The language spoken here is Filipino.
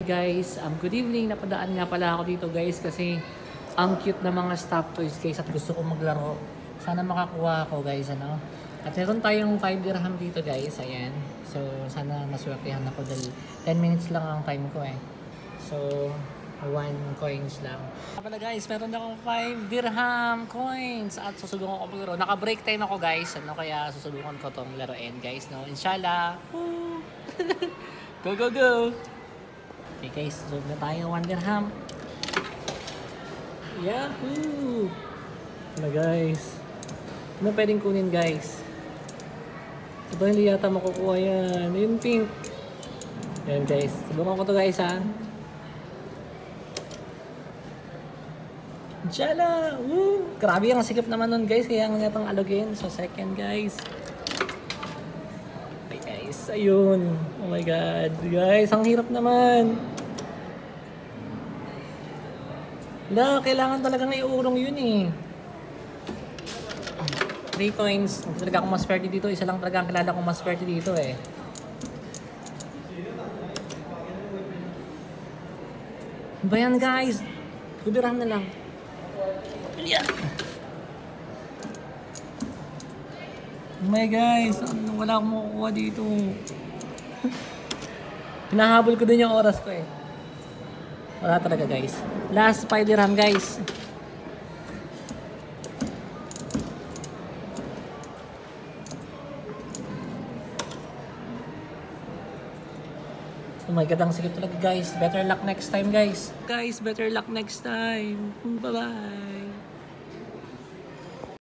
guys, good evening. Napadaan nga pala ako dito guys kasi ang cute na mga stuffed toys guys at gusto ko maglaro. Sana makakuha ako guys, ano. At meron tayong 5 dirham dito guys, ayan. So sana maswertehan ako dahil 10 minutes lang ang time ko eh. So 1 coins lang. Pala guys, meron akong 5 dirham coins at susubukan ko maglaro. Naka-break time ako guys, ano, kaya susubukan ko tong laruin guys, no. Inshallah. Woo! Go go go. Okay guys, so na tayo 1 dirham. Yahoo! Ano guys? Ano pwedeng kunin guys? Ito hindi yata makukuha yan. Yung pink. Yan guys. Subukan ko to guys ha. Jala! Woo! Grabe ang sikip naman nun guys. Kaya nga itong alogin. So second guys. Okay guys. Ayun. Oh my god. Guys, ang hirap naman. Wala, kailangan talagang iurong yun eh. 3 coins. Hindi talaga akong maswerte dito. Isa lang talaga ang kilala kong maswerte dito eh. Ba yan guys? Kubirahan na lang. Yeah. Oh my guys, wala akong makukuha dito. Hinahabol ko din yung oras ko eh. Wala talaga guys. Last 5 dirham guys. Oh my god, ang sikip talaga guys. Better luck next time guys. Guys, better luck next time. Bye bye.